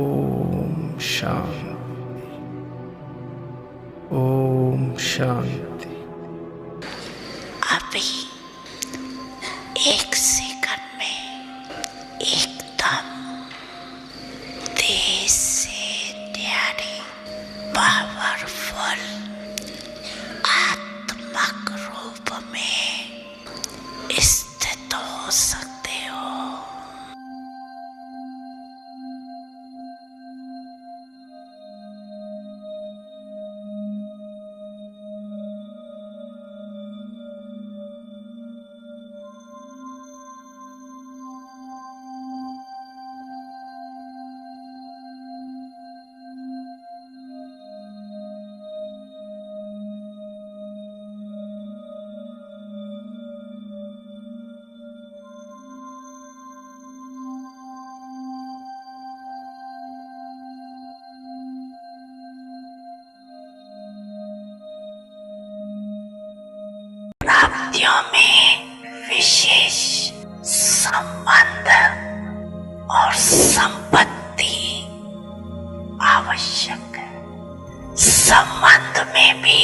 ఓం శాంతి. ఓం శాంతి. अभी एक सेकंड में एकदम तेज से न्यारी पावरफुल आत्मक रूप में स्थित हो सकते हो। प्राप्तियों में विशेष संबंध और संपत्ति आवश्यक है। संबंध में भी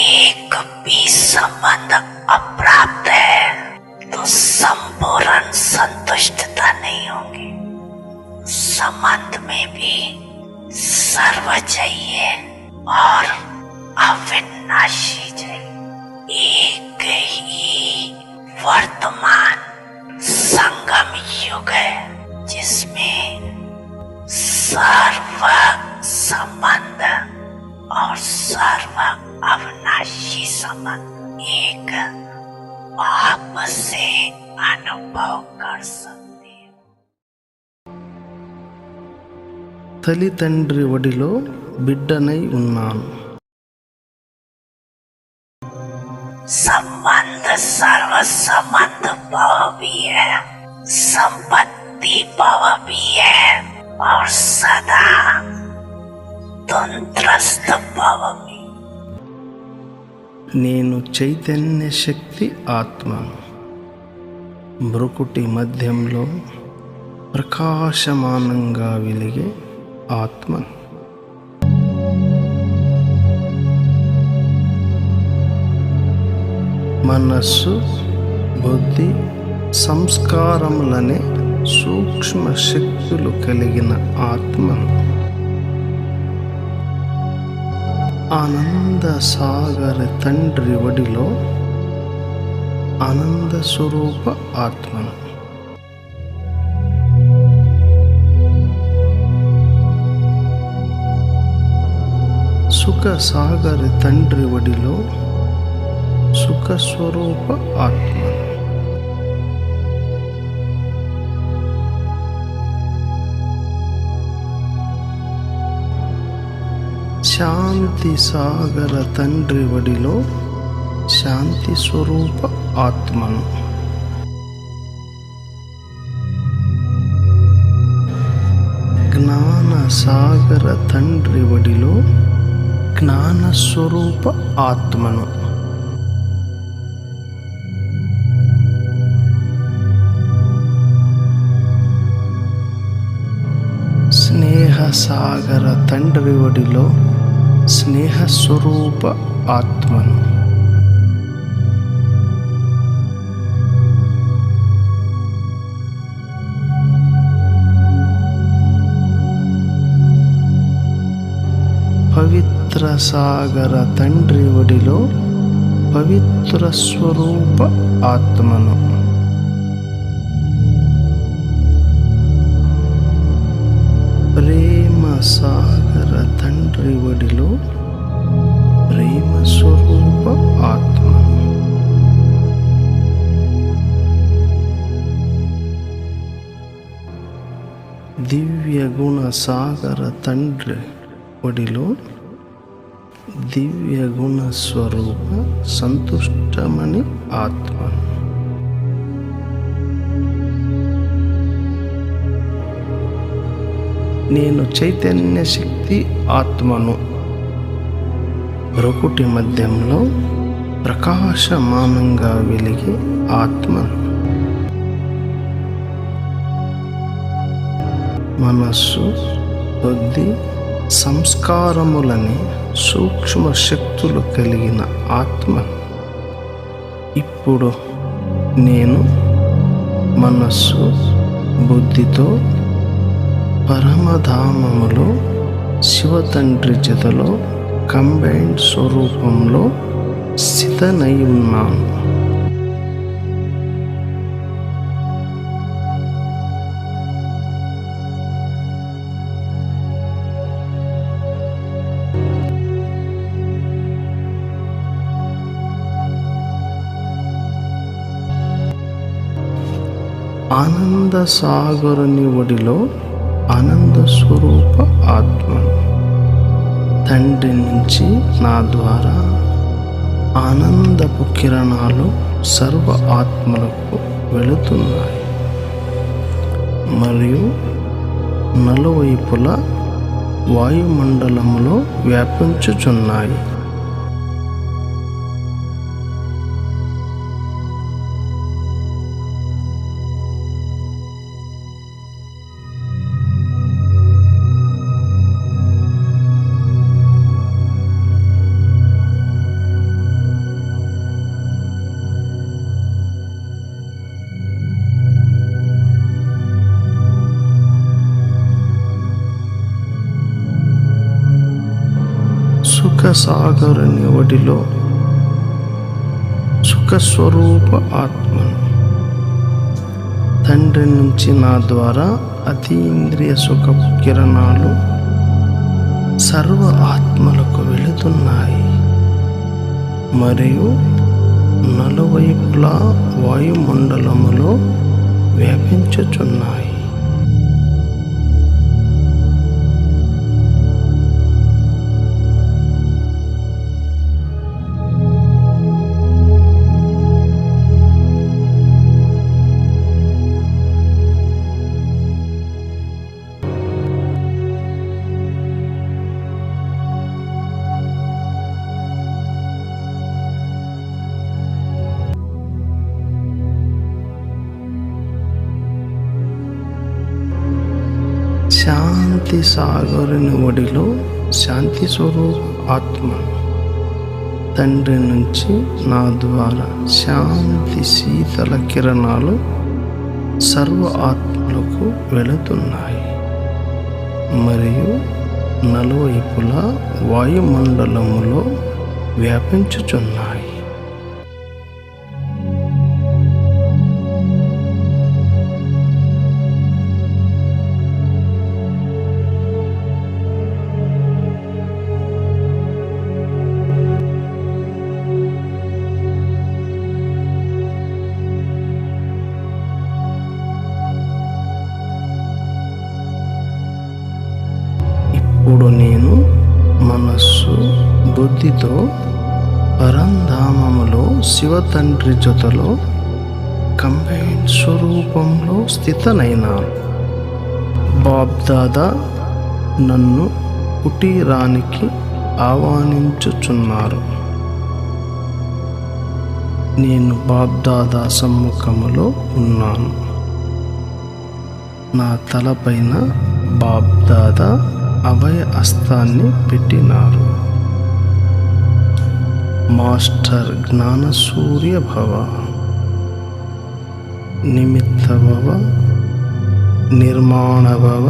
एक भी संबंध अप्राप्त है तो संपूर्ण संतुष्टता नहीं होगी। संबंध में भी सर्व चाहिए और अविनाशी चाहिए। एक ही वर्तमान संगम युग है जिसमें सर्व संबंध और सर्व अविनाशी संबंध एक आपस से अनुभव कर सकते हैं। తల్లిదండ్రి ఒడిలో బిడ్డనై ఉన్నాను. संबंध सर्व संबंध भाव भी है, संपत्ति भाव भी है और सदा तंत्रस्थ भाव भी। నేను చైతన్య శక్తి ఆత్మను. బ్రుకుటి మధ్యంలో ప్రకాశమానంగా వెలిగే ఆత్మను. మనస్సు, బుద్ధి, సంస్కారములనే సూక్ష్మ శక్తులు కలిగిన ఆత్మను. ఆనంద సాగర తండ్రి ఒడిలో ఆనంద స్వరూప ఆత్మను. సుఖ సాగర తండ్రి ఒడిలో సుఖ స్వరూప ఆత్మ. శాంతి సాగర తండ్రి ఒడిలో శాంతి స్వరూప ఆత్మను. జ్ఞాన సాగర తండ్రి ఒడిలో జ్ఞాన స్వరూప ఆత్మను. స్నేహ సాగర తండ్రి ఒడిలో స్నేహ స్వరూప ఆత్మను. పవిత్ర సాగర తండ్రి ఒడిలో పవిత్ర స్వరూప ఆత్మను. ప్రేమ సాగర తండ్రి ఒడిలో ప్రేమ స్వరూప ఆత్మ. దివ్య గుణ సాగర తండ్రి ఒడిలో దివ్య గుణ స్వరూప సంతుష్టమని ఆత్మ. నేను చైతన్య శక్తి ఆత్మను. బ్రుకుటి మధ్యంలో ప్రకాశమానంగా వెలిగే ఆత్మను. మనస్సు, బుద్ధి, సంస్కారములనే సూక్ష్మ శక్తులు కలిగిన ఆత్మ. ఇప్పుడు నేను మనస్సు, బుద్ధితో పరమధామములో శివతండ్రి జతలో కంబైన్డ్ స్వరూపంలో స్థితనై ఉన్నాను. ఆనంద సాగరుని ఒడిలో ఆనంద స్వరూప ఆత్మను. తండ్రి నుంచి నా ద్వారా ఆనందపు కిరణాలు సర్వ ఆత్మలకు వెళుతున్నాయి మరియు నలువైపుల వాయుమండలంలో వ్యాపించుచున్నాయి. సుఖసాగరుని ఒడిలో సుఖస్వరూప ఆత్మను. తండ్రి నుంచి నా ద్వారా అతీంద్రియ సుఖ కిరణాలు సర్వ ఆత్మలకు వెళుతున్నాయి మరియు నలువైపులా వాయుమండలములో వ్యాపించుచున్నాయి. శాంతి సాగరుని ఒడిలో శాంతి స్వరూప ఆత్మ. తండ్రి నుంచి నా ద్వారా శాంతి శీతల కిరణాలు సర్వ ఆత్మలకు వెళుతున్నాయి మరియు నలువైపులా వాయుమండలములో వ్యాపించుచున్నాయి. ఇప్పుడు నేను మనస్సు, బుద్ధితో పరంధామములో శివతండ్రి జతలో కంబైన్డ్ స్వరూపంలో స్థితనైనాను. బాబ్దాదా నన్ను కుటీరానికి ఆహ్వానించుచున్నారు. నేను బాబ్దాదా సమ్ముఖములో ఉన్నాను. నా తలపైన బాబ్దాదా అభయ హస్తాన్ని పెట్టినారు. మాస్టర్ జ్ఞానసూర్య భవ, నిమిత్త భవ, నిర్మాణ భవ,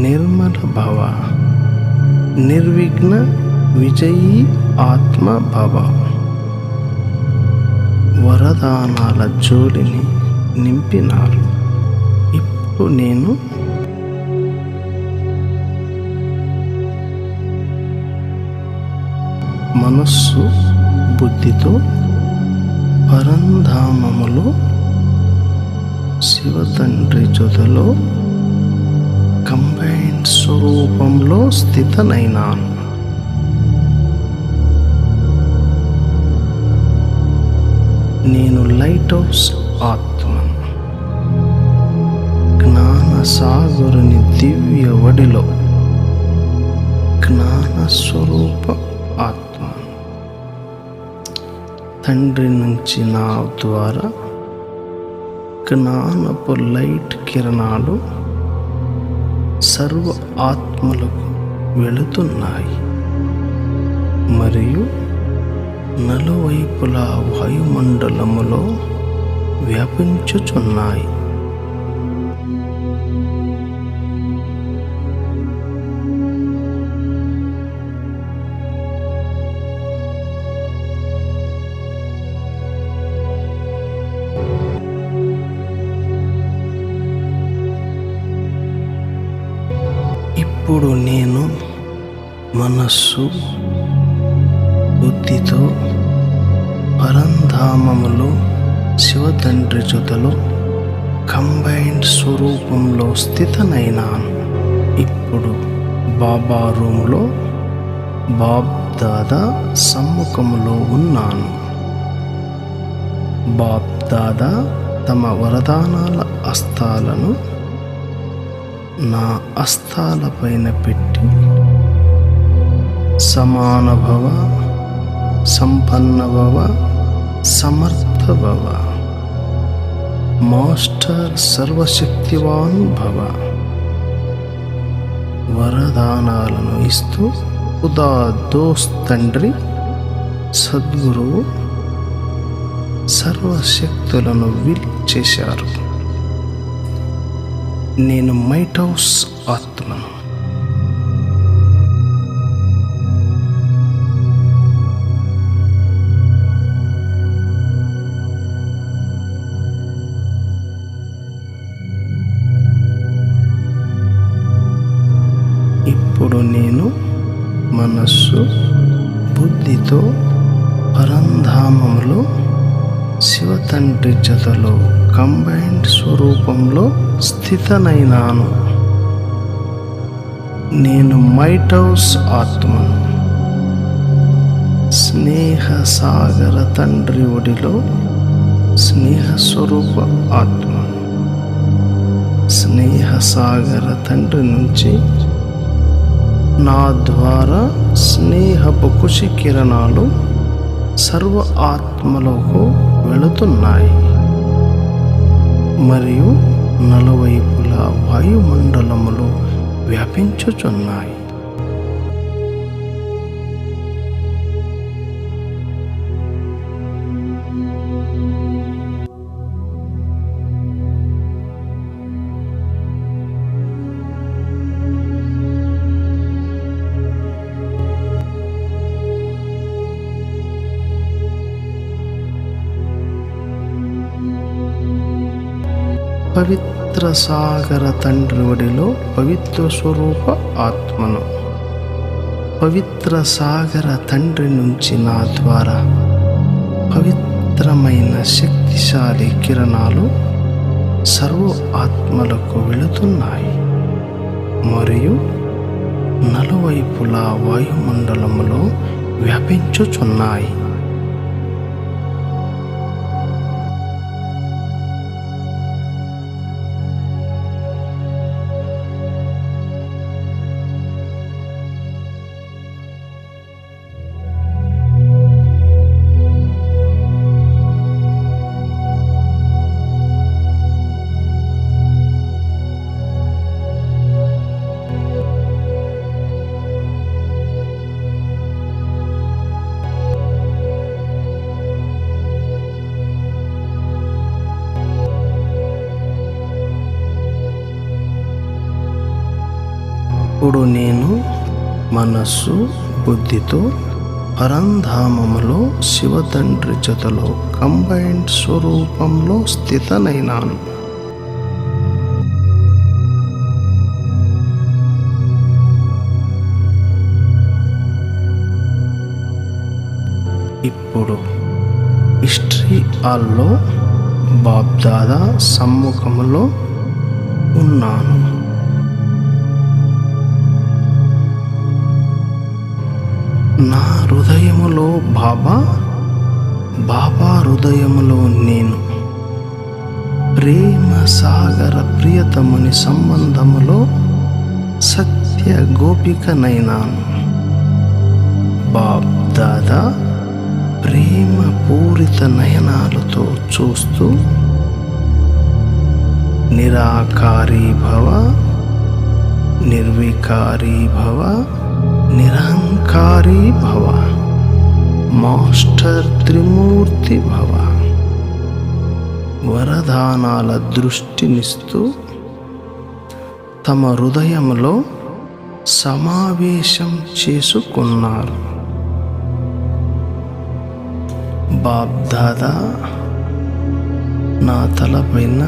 నిర్మల భవ, నిర్విఘ్న విజయీ ఆత్మ భవ. వరదానాల జోలిని నింపినారు. ఇప్పుడు నేను మనస్సు, బుద్ధితో పరంధామములో శివతండ్రి జొదలో కంబైన్డ్ స్వరూపంలో స్థితనైనాను. నేను లైట్ హౌస్ ఆత్మను. జ్ఞానసాగరుని దివ్య వడిలో జ్ఞానస్వరూప ఆత్మ. తండ్రి నుంచి నా ద్వారా జ్ఞానపు లైట్ కిరణాలు సర్వ ఆత్మలకు వెళుతున్నాయి మరియు నలువైపులా వాయుమండలములో వ్యాపించుచున్నాయి. ఇప్పుడు నేను మనస్సు బుద్ధితో పరంధామములో శివతండ్రి జొతలో కంబైన్డ్ స్వరూపంలో స్థితనైనాను. ఇప్పుడు బాబా రూమ్లో బాబ్ దాదా సమ్ముఖంలో ఉన్నాను. బాబ్ దాదా తమ వరదానాల అస్తాలను నా అస్తాలపైన పెట్టి సమానభవ, సంపన్నభవ, సమర్థభవ, మాస్టర్ సర్వశక్తివాన్ భవ వరదానాలను ఇస్తూ ఖుదా దోస్త్ తండ్రి సద్గురువు సర్వశక్తులను విల్ చేశారు. నేను మైట్ హౌస్ ఆత్మను. ఇప్పుడు నేను మనస్సు బుద్ధితో పరంధామములో శివతండ్రి జతలో కంబైన్డ్ స్వరూపంలో స్థితనైనాను. నేను మైట్ హౌస్ ఆత్మను. స్నేహ సాగర తండ్రి ఒడిలో స్నేహ స్వరూప ఆత్మను. స్నేహ సాగర తండ్రి నుంచి నా ద్వారా స్నేహపు కుషి కిరణాలు సర్వ ఆత్మలకు వెళుతున్నాయి మరియు నలువైపులా వాయుమండలములో వ్యాపించుచున్నాయి. పవిత్ర సాగర తండ్రి ఒడిలో పవిత్ర స్వరూప ఆత్మను. పవిత్ర సాగర తండ్రి నుంచి నా ద్వారా పవిత్రమైన శక్తిశాలి కిరణాలు సర్వ ఆత్మలకు వెళుతున్నాయి మరియు నలువైపులా వాయుమండలములో వ్యాపించుచున్నాయి. ఇప్పుడు నేను మనస్సు బుద్ధితో పరంధామములో శివతండ్రి జతలో కంబైన్డ్ స్వరూపంలో స్థితనైనాను. ఇప్పుడు హిస్టరీ హాల్లో బాబ్ దాదా సమ్ముఖములో ఉన్నాను. నా హృదయములో బాబా, బాబా హృదయములో నేను ప్రేమ సాగర ప్రియతముని సంబంధములో సత్య గోపికనైనాను. బాబ్ దాదా ప్రేమ పూరిత నయనాలతో చూస్తూ నిరాకారీ భవ, నిర్వికారీ భవ, నిరహంకారీ భవ, మాస్టర్ త్రిమూర్తి భవ. వరదానాల దృష్టినిస్తూ తమ హృదయంలో సమావేశం చేసుకున్నారు. బాబ్దాదా నా తలపైన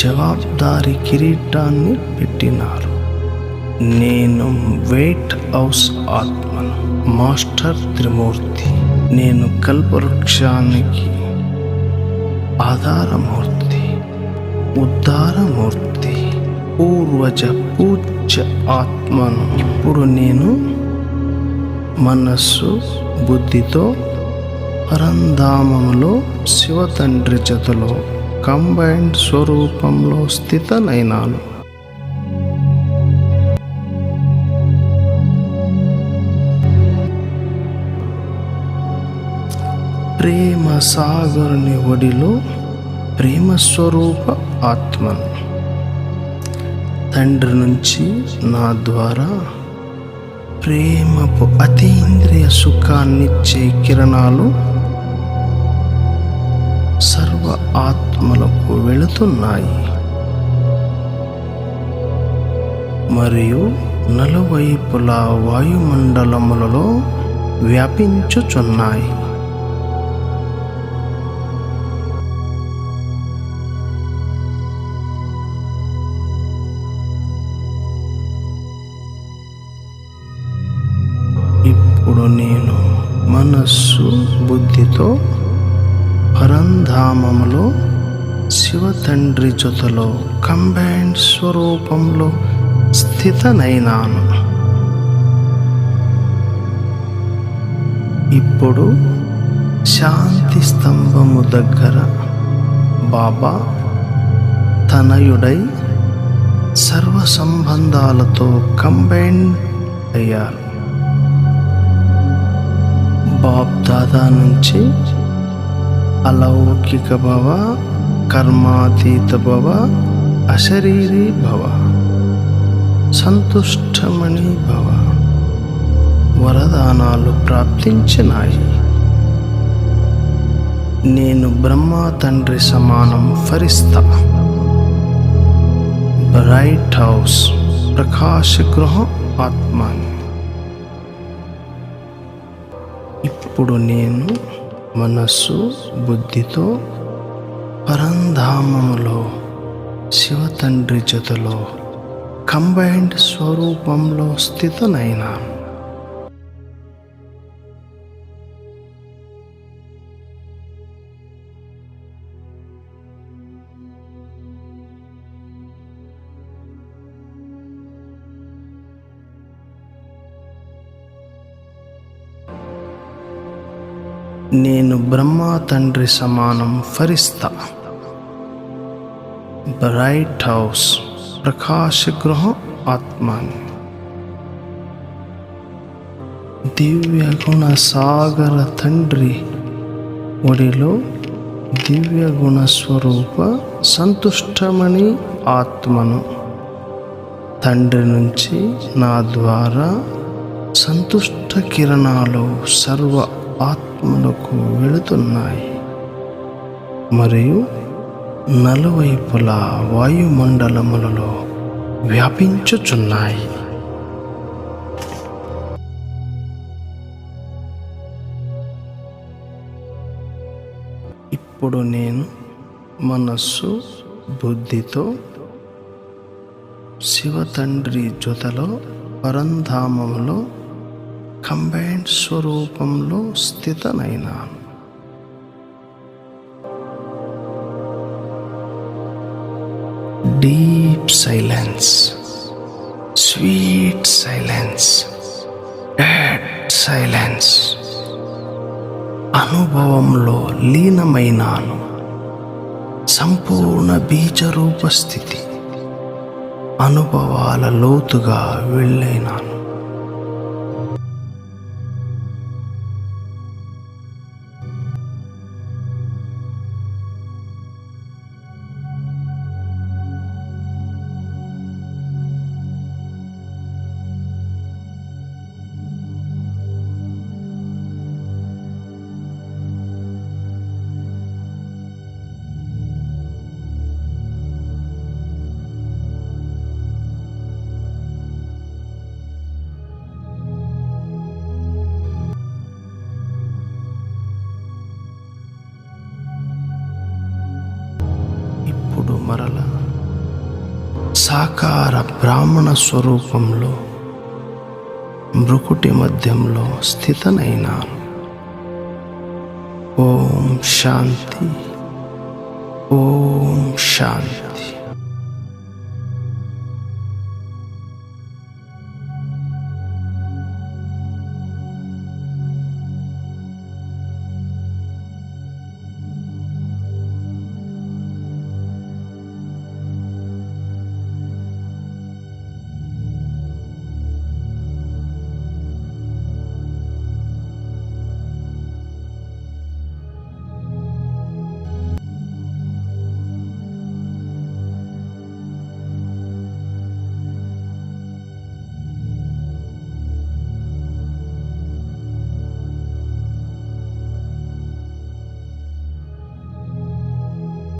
జవాబుదారీ కిరీటాన్ని పెట్టినారు. నేను వెయిట్ హౌస్ ఆత్మను, మాస్టర్ త్రిమూర్తి. నేను కల్పవృక్షానికి ఆధారమూర్తి, ఉద్ధారమూర్తి, పూర్వజ పూజ్య ఆత్మను. ఇప్పుడు నేను మనస్సు బుద్ధితో పరంధామములో శివతండ్రి జతలో కంబైన్డ్ స్వరూపంలో స్థితనైనాను. ప్రేమ సాగరుని ఒడిలో ప్రేమ స్వరూప ఆత్మను. తండ్రి నుంచి నా ద్వారా ప్రేమపు అతీంద్రియ సుఖాన్నిచ్చే కిరణాలు సర్వ ఆత్మలకు వెళుతున్నాయి మరియు నలువైపులా వాయుమండలములలో వ్యాపించుచున్నాయి. ఇప్పుడు నేను మనస్సు బుద్ధితో పరంధామములో శివతండ్రి జొతలో కంబైన్డ్ స్వరూపంలో స్థితనైనాను. ఇప్పుడు శాంతి స్తంభము దగ్గర బాబా తనయుడై సర్వ సంబంధాలతో కంబైన్ అయ్యారు. బాబ్దాదా నుంచి అలౌకిక భవ, కర్మాతీత భవ, అశరీరీ భవ, సంతుష్టమణి భవ వరదానాలు ప్రాప్తించినాయి. నేను బ్రహ్మ తండ్రి సమానం ఫరిస్తా, బ్రైట్ హౌస్, ప్రకాశ గృహం ఆత్మాని. ఇప్పుడు నేను మనస్సు బుద్ధితో పరంధామములో శివతండ్రి జతలో కంబైన్డ్ స్వరూపంలో స్థితనైనాను. నేను బ్రహ్మ తండ్రి సమానం ఫరిస్తా, బ్రైట్ హౌస్, ప్రకాశ గృహం ఆత్మాని. దివ్య గుణ సాగర తండ్రి ఒడిలో దివ్య గుణ స్వరూప సంతుష్టమణి ఆత్మను. తండ్రి నుంచి నా ద్వారా సంతుష్ట కిరణాలు సర్వ ఆత్మలకు వెళుతున్నాయి మరియు నలువైపులా వాయుమండలములలో వ్యాపించుచున్నాయి. ఇప్పుడు నేను మనస్సు బుద్ధితో శివతండ్రి జొతలో పరంధామములో కంబైన్డ్ స్వరూపంలో స్థితనైనాను. Deep silence, sweet silence, dead silence అనుభవంలో లీనమైనాను. సంపూర్ణ బీజరూప స్థితి అనుభవాల లోతుగా వెళ్ళైనాను. మరల సాకార బ్రాహ్మణ స్వరూపంలో భృకుటి మధ్యంలో స్థితనైనాను. ఓం శాంతి, ఓం శాంతి.